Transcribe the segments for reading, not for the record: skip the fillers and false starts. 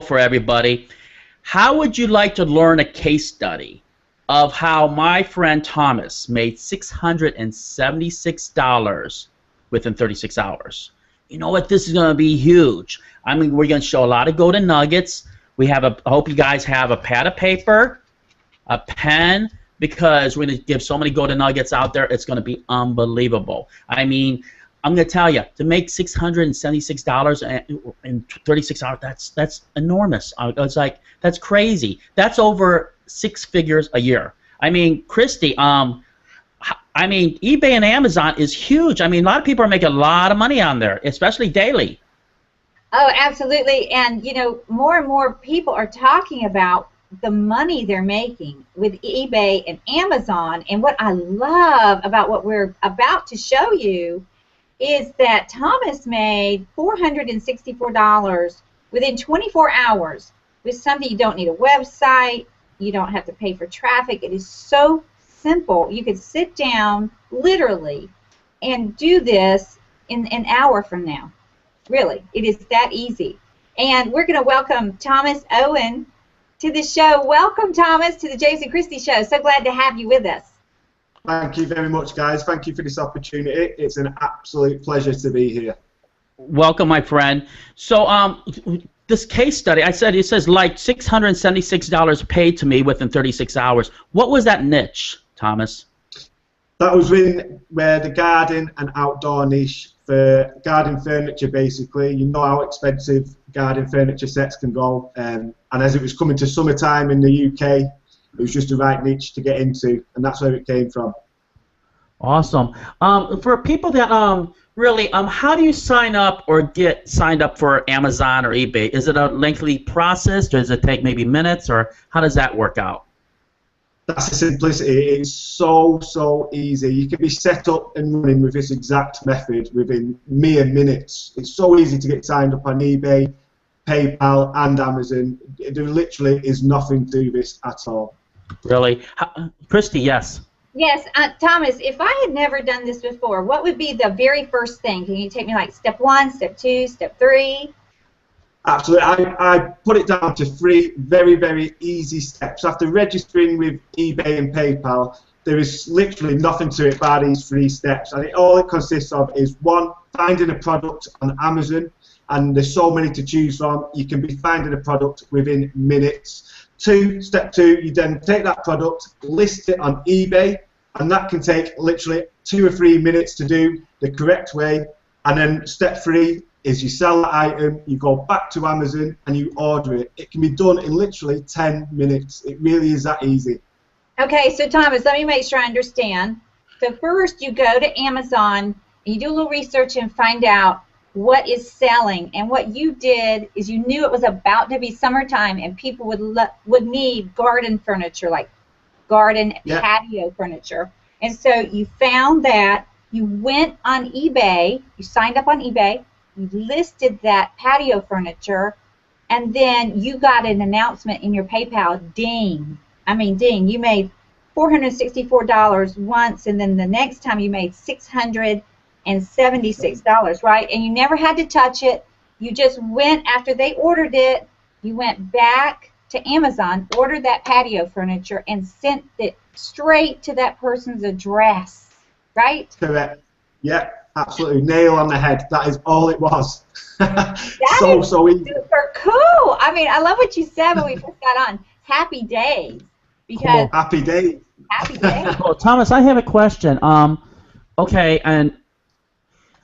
for everybody. How would you like to learn a case study of how my friend Thomas made $676 within 36 hours? You know what? This is going to be huge. I mean, we're going to show a lot of golden nuggets. We have I hope you guys have a pad of paper, a pen, because we're going to give so many golden nuggets out there. It's going to be unbelievable. I mean, I'm going to tell you, to make $676 in 36 hours, that's enormous. It's like, that's crazy. That's over 6 figures a year. I mean, Kristie, I mean, eBay and Amazon is huge. I mean, a lot of people are making a lot of money on there, especially daily. Oh, absolutely. And, you know, more and more people are talking about the money they're making with eBay and Amazon. And what I love about what we're about to show you is that Thomas made $464 within 24 hours with something. You don't need a website. You don't have to pay for traffic. It is so simple. You could sit down literally and do this in an hour from now. Really, it is that easy. And we're going to welcome Thomas Owen to the show. Welcome, Thomas, to the James and Kristie Show. So glad to have you with us. Thank you very much, guys. Thank you for this opportunity. It's an absolute pleasure to be here. Welcome, my friend. So, this case study, it says like $676 paid to me within 36 hours. What was that niche, Thomas? That was where the garden and outdoor niche for garden furniture, basically. You know how expensive garden furniture sets can go. And as it was coming to summertime in the UK, it was just the right niche to get into, and that's where it came from. Awesome. For people that really, how do you sign up or get signed up for Amazon or eBay? Is it a lengthy process? Does it take maybe minutes, or how does that work out? That's the simplicity. It's so easy. You can be set up and running with this exact method within mere minutes. It's so easy to get signed up on eBay, PayPal, and Amazon. There literally is nothing to this at all. Really? Kristie, yes. Yes, Thomas, if I had never done this before, what would be the very first thing? Can you take me like step 1, step 2, step 3? Absolutely. I put it down to 3 very easy steps. After registering with eBay and PayPal, there is literally nothing to it by these 3 steps. And all it consists of is 1, finding a product on Amazon, and there's so many to choose from. You can be finding a product within minutes. Step 2, you then take that product, list it on eBay, and that can take literally 2 or 3 minutes to do the correct way. And then step 3 is you sell that item, you go back to Amazon, and you order it. It can be done in literally 10 minutes. It really is that easy. Okay, so Thomas, let me make sure I understand. So first you go to Amazon, and you do a little research and find out what is selling. And what you did is you knew it was about to be summertime and people would need garden furniture, like garden patio furniture. And so you found that, you went on eBay, you signed up on eBay, you listed that patio furniture, and then you got an announcement in your PayPal, ding. I mean, ding, you made $464 once, and then the next time you made $676, right? And you never had to touch it. You just went after they ordered it. You went back to Amazon, ordered that patio furniture, and sent it straight to that person's address, right? Correct. Yeah, absolutely. Nail on the head. That is all it was. So easy. Super cool. I mean, I love what you said when we first got on. Happy days. Because happy days. Happy days. Well, Thomas, I have a question. Okay, and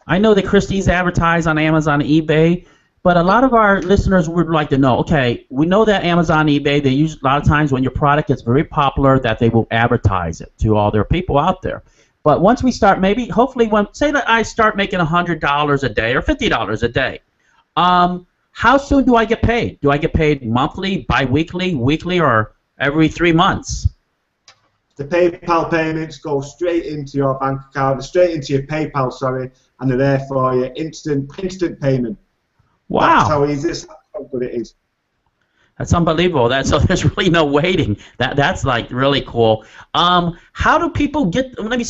I know that Kristie's advertised on Amazon and eBay, but a lot of our listeners would like to know, okay, we know that Amazon and eBay, they use a lot of times when your product is very popular that they will advertise it to all their people out there. But once we start, maybe, hopefully, say that I start making $100 a day or $50 a day, how soon do I get paid? Do I get paid monthly, bi-weekly, weekly, or every 3 months? The PayPal payments go straight into your bank account, straight into your PayPal, sorry, and they're there for you. Instant payment. Wow. That's how easy, that's how good it is. That's unbelievable. So there's really no waiting. That's like really cool. How do people get? Let me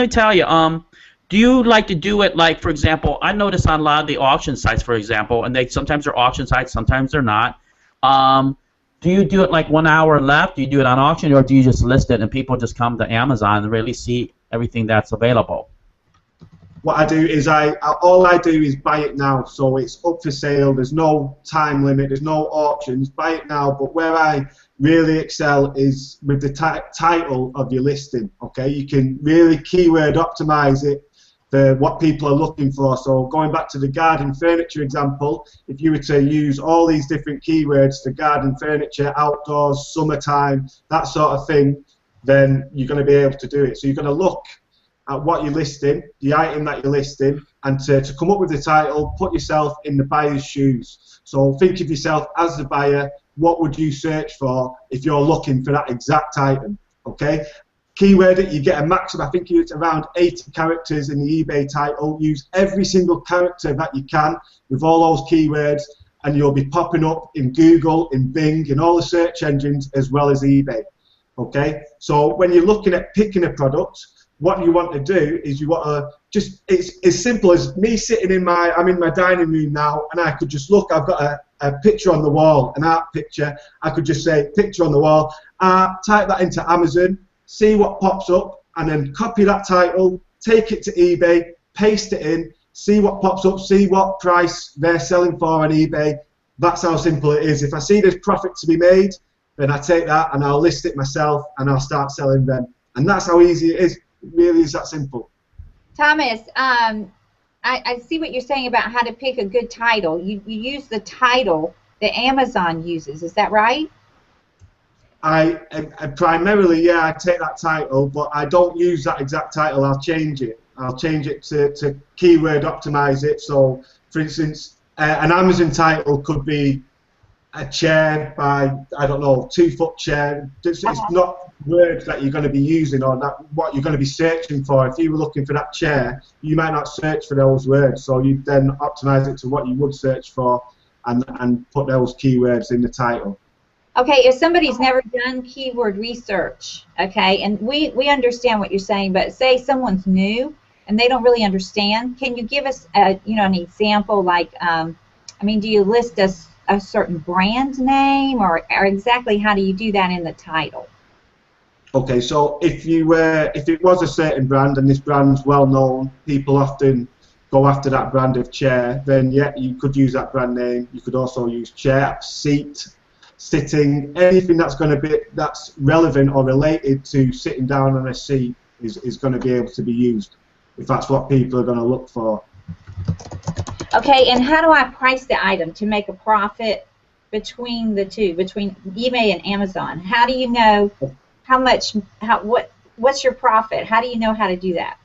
tell you. Do you like to do it like, for example, I notice on a lot of the auction sites, for example, and sometimes they're auction sites, sometimes they're not. Do you do it like 1 hour left? Do you do it on auction, or do you just list it and people just come to Amazon and really see everything that's available? What I do is all I do is buy it now, so it's up for sale. There's no time limit, there's no auctions. Buy it now. But where I really excel is with the title of your listing. Okay, you can really keyword optimize it for what people are looking for. So going back to the garden furniture example, if you were to use all these different keywords for garden furniture, outdoors, summertime, that sort of thing, then you're going to be able to do it. So you're going to look at what you're listing, the item that you're listing, and to come up with the title, put yourself in the buyer's shoes. So think of yourself as the buyer. What would you search for if you're looking for that exact item? Okay. Keyword it, you get a maximum, I think it's around 80 characters in the eBay title. Use every single character that you can with all those keywords, and you'll be popping up in Google, in Bing, in all the search engines, as well as eBay. Okay. So when you're looking at picking a product, what you want to do is you want to just, it's as simple as me sitting I'm in my dining room now, and I could just look, I've got a picture on the wall, an art picture. I could just say picture on the wall, type that into Amazon, see what pops up, and then copy that title, take it to eBay, paste it in, see what pops up, see what price they're selling for on eBay. That's how simple it is. If I see there's profit to be made, then I take that and I'll list it myself and I'll start selling them. And that's how easy it is. It really is that simple. Thomas, I see what you're saying about how to pick a good title. You use the title that Amazon uses. Is that right? I primarily, yeah, I take that title, but I don't use that exact title. I'll change it. I'll change it to keyword optimize it. So, for instance, an Amazon title could be a chair by, I don't know, 2-foot chair. It's not words that you're going to be using or that what you're going to be searching for. If you were looking for that chair, you might not search for those words. So you then optimize it to what you would search for and put those keywords in the title. Okay, if somebody's never done keyword research, okay, and we understand what you're saying, but say someone's new and they don't really understand, can you give us an example? Like, I mean, do you list a certain brand name, or exactly how do you do that in the title? Okay, so if it was a certain brand and this brand's well known, people often go after that brand of chair, then yeah, you could use that brand name. You could also use chair, seat, sitting, anything that's relevant or related to sitting down on a seat is going to be able to be used if that's what people are going to look for. Okay, and how do I price the item to make a profit between the two, between eBay and Amazon? How do you know what's your profit? How do you know how to do that?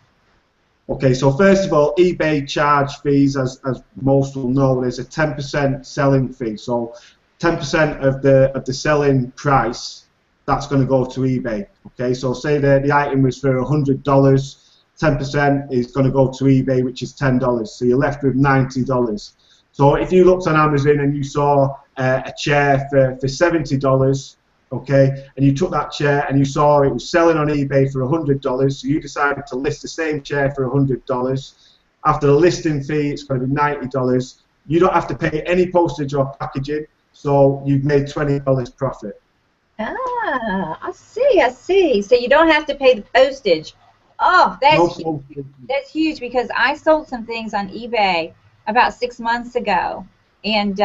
Okay, so first of all, eBay charge fees, as most will know, there's a 10% selling fee. So 10% of the selling price, that's going to go to eBay. Okay, so say the item was for $100, 10% is going to go to eBay, which is $10. So you're left with $90. So if you looked on Amazon and you saw a chair for $70, okay, and you took that chair and you saw it was selling on eBay for $100, so you decided to list the same chair for $100. After the listing fee, it's going to be $90. You don't have to pay any postage or packaging, so you've made $20 profit. Ah, I see. So you don't have to pay the postage. Oh, that's huge, because I sold some things on eBay about 6 months ago, and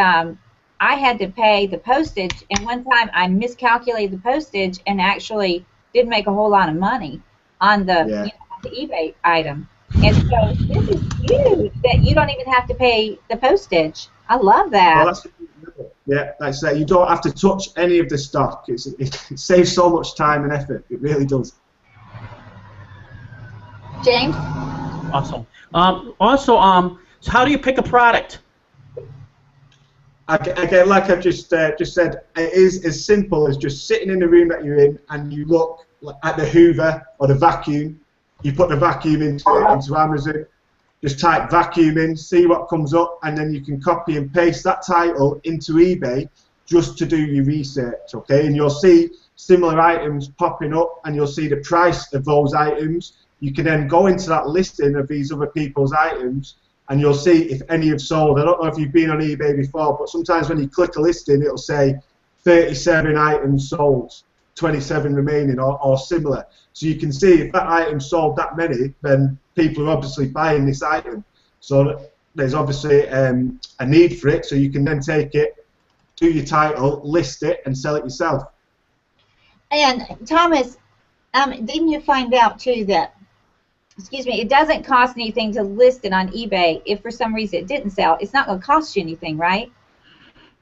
I had to pay the postage, and one time I miscalculated the postage and actually did make a whole lot of money on the eBay item. And so this is huge that you don't even have to pay the postage. I love that. Well, that's it. You don't have to touch any of the stock. It saves so much time and effort. It really does. James? Awesome. So how do you pick a product? Again, like I've just said, it is as simple as just sitting in the room that you're in and you look at the Hoover or the vacuum. You put the vacuum into Amazon, just type vacuum in, see what comes up, and then you can copy and paste that title into eBay just to do your research, okay? And you'll see similar items popping up, and you'll see the price of those items. You can then go into that listing of these other people's items, and you'll see if any have sold. I don't know if you've been on eBay before, but sometimes when you click a listing, it'll say 37 items sold, 27 remaining, or similar. So you can see if that item sold that many, then people are obviously buying this item. So there's obviously a need for it, so you can then take it, do your title, list it, and sell it yourself. And Thomas, didn't you find out too that, excuse me, it doesn't cost anything to list it on eBay if for some reason it didn't sell? It's not going to cost you anything, right?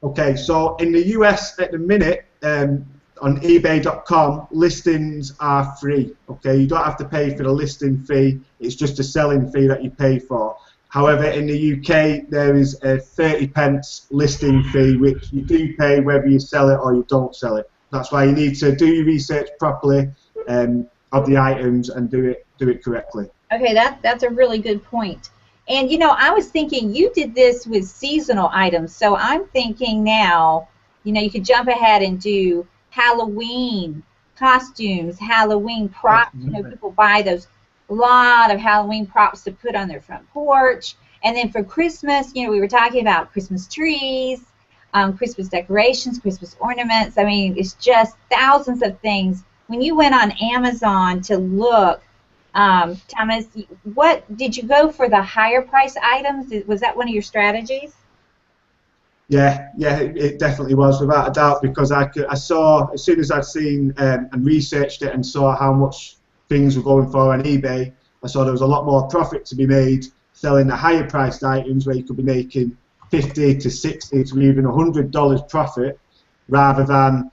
Okay, so in the US at the minute, on eBay.com, listings are free. Okay, you don't have to pay for the listing fee. It's just a selling fee that you pay for. However, in the UK, there is a 30p listing fee, which you do pay whether you sell it or you don't sell it. That's why you need to do your research properly of the items and do it correctly. Okay, that's a really good point. And you know, I was thinking you did this with seasonal items, so I'm thinking now, you know, you could jump ahead and do Halloween costumes, Halloween props. You know, people buy those, a lot of Halloween props to put on their front porch. And then for Christmas, you know, we were talking about Christmas trees, Christmas decorations, Christmas ornaments. I mean, it's just thousands of things. When you went on Amazon to look, Thomas, what did you go for the higher price items? Was that one of your strategies? Yeah, it definitely was, without a doubt, because I saw, as soon as I'd seen and researched it and saw how much things were going for on eBay, I saw there was a lot more profit to be made selling the higher priced items where you could be making $50 to $60 to even $100 profit, rather than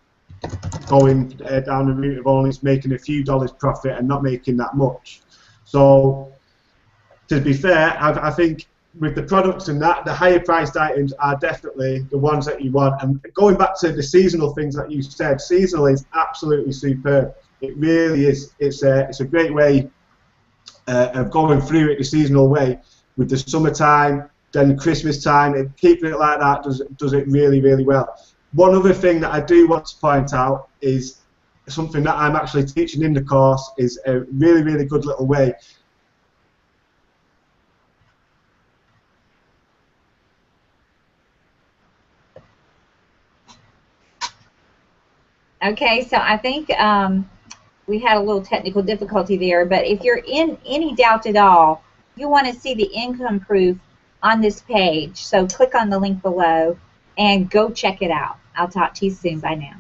going down the route of only making a few dollars profit and not making that much. So, to be fair, I think with the products and that, the higher priced items are definitely the ones that you want. And going back to the seasonal things that you said, seasonal is absolutely superb. It really is. It's a great way of going through it the seasonal way, with the summertime, then Christmas time, and keeping it like that does it really, really well. One other thing that I do want to point out is something that I'm actually teaching in the course, is a really, really good little way. Okay, so I think we had a little technical difficulty there, but if you're in any doubt at all, you want to see the income proof on this page. So click on the link below and go check it out. I'll talk to you soon. Bye now.